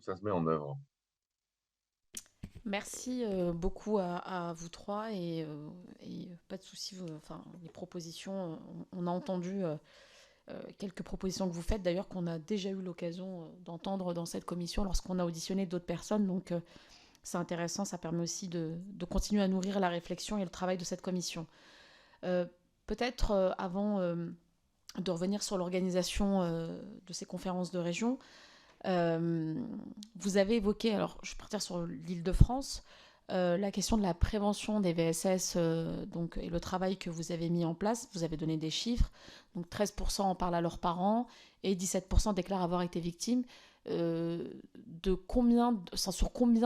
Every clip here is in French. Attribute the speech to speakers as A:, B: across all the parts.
A: ça se met en œuvre?
B: Merci beaucoup à vous trois et pas de souci. Enfin, les propositions, on a entendu quelques propositions que vous faites, d'ailleurs qu'on a déjà eu l'occasion d'entendre dans cette commission lorsqu'on a auditionné d'autres personnes. Donc c'est intéressant, ça permet aussi de continuer à nourrir la réflexion et le travail de cette commission. Euh, Peut-être avant de revenir sur l'organisation de ces conférences de région, euh, vous avez évoqué, alors je vais partir sur l'Île-de-France, la question de la prévention des VSS donc, et le travail que vous avez mis en place. Vous avez donné des chiffres. Donc 13% en parlent à leurs parents et 17% déclarent avoir été victimes. Sur combien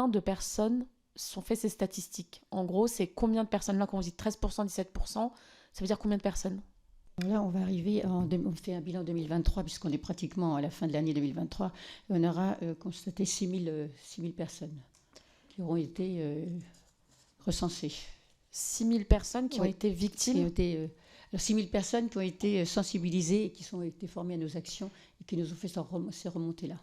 B: de personnes sont faites ces statistiques? En gros, c'est combien de personnes là, quand vous dites 13%, 17%, ça veut dire combien de personnes?
C: Là, on va arriver, on fait un bilan 2023, puisqu'on est pratiquement à la fin de l'année 2023, et on aura constaté 6 000 personnes qui auront été recensées.
B: 6000 personnes qui ont
C: Oui,
B: été
C: qui ont
B: victimes.
C: été, alors 6 000 personnes qui ont été sensibilisées et qui ont été formées à nos actions et qui nous ont fait ces remontées-là.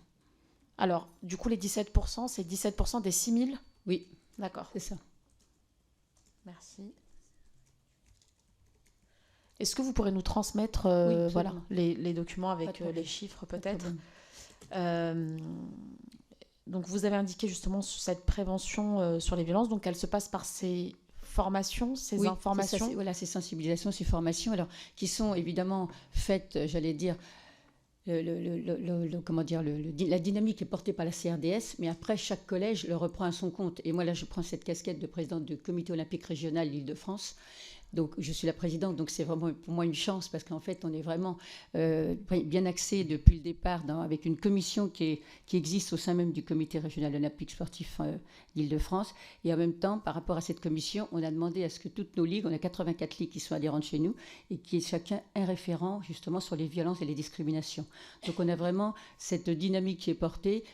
B: Alors, du coup, les 17%, c'est 17% des 6000.
C: Oui,
B: D'accord,
C: c'est ça.
B: merci. Est-ce que vous pourrez nous transmettre
C: Oui,
B: voilà,
C: absolument.
B: les documents
C: Pas de
B: avec les
C: problème.
B: chiffres
C: Pas de
B: peut-être?
C: problème.
B: Euh, Donc vous avez indiqué justement cette prévention sur les violences, donc elle se passe par ces formations, ces
C: Oui, c'est ça,
B: informations.
C: voilà, ces sensibilisations, ces formations, alors, qui sont évidemment faites, j'allais dire, comment dire, la dynamique est portée par la CRDS, mais après, chaque collège le reprend à son compte. Et moi, là, je prends cette casquette de présidente du comité olympique régional d'Île-de-France. Donc, je suis la présidente, donc c'est vraiment pour moi une chance parce qu'en fait, on est vraiment bien axé depuis le départ avec une commission qui existe au sein même du comité régional olympique sportif d'Île-de-France. Et en même temps, par rapport à cette commission, on a demandé à ce que toutes nos ligues, on a 84 ligues qui sont adhérentes chez nous, et qui est chacun un référent justement sur les violences et les discriminations. Donc, on a vraiment cette dynamique qui est portée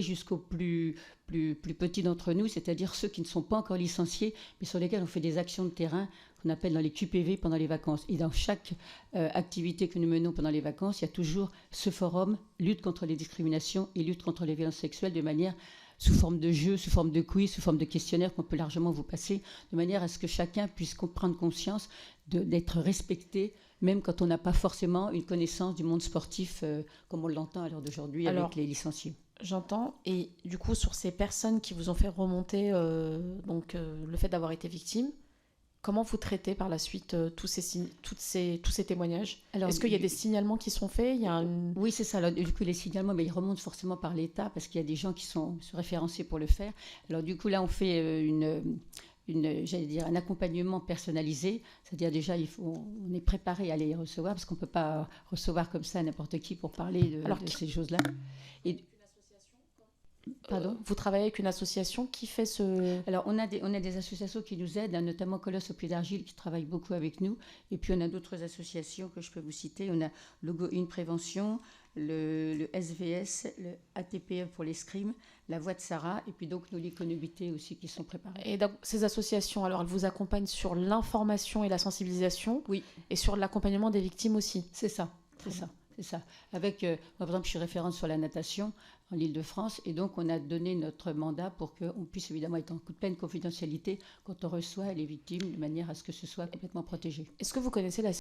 C: jusqu'aux plus petits d'entre nous, c'est-à-dire ceux qui ne sont pas encore licenciés, mais sur lesquels on fait des actions de terrain qu'on appelle dans les QPV pendant les vacances. Et dans chaque activité que nous menons pendant les vacances, il y a toujours ce forum lutte contre les discriminations et lutte contre les violences sexuelles de manière sous forme de jeu, sous forme de quiz, sous forme de questionnaire qu'on peut largement vous passer, de manière à ce que chacun puisse prendre conscience d'être respecté, même quand on n'a pas forcément une connaissance du monde sportif comme on l'entend à l'heure d'aujourd'hui avec
B: Alors,
C: les licenciés.
B: j'entends, et du coup sur ces personnes qui vous ont fait remonter le fait d'avoir été victime, comment vous traitez par la suite tous ces témoignages?
C: Alors,
B: Est-ce qu'il y a des signalements qui sont faits? Il y a une...
C: oui, c'est ça. Alors, du coup, les signalements, mais ils remontent forcément par l'État parce qu'il y a des gens qui sont référencés pour le faire. Alors, du coup, là, on fait j'allais dire, un accompagnement personnalisé. C'est-à-dire, déjà, on est préparé à les recevoir parce qu'on ne peut pas recevoir comme ça n'importe qui pour parler
B: Alors,
C: de ces choses-là. Et, pardon.
B: vous travaillez avec une association qui fait ce...
C: Alors, on a des associations qui nous aident, hein, notamment Colosse au Pied d'Argile qui travaille beaucoup avec nous. Et puis, on a d'autres associations que je peux vous citer. On a Logo Une Prévention, le SVS, le ATPE pour l'escrime, la Voix de Sarah, et puis donc nos l'économité aussi qui sont préparées.
B: Et donc, ces associations, alors elles vous accompagnent sur l'information et la sensibilisation
C: Oui,
B: et sur l'accompagnement des victimes aussi.
C: c'est ça, c'est ça. C'est ça. Avec, moi, par exemple, je suis référente sur la natation en Île-de-France et donc on a donné notre mandat pour qu'on puisse évidemment être en pleine confidentialité quand on reçoit les victimes de manière à ce que ce soit complètement protégé.
B: Est-ce que vous connaissez la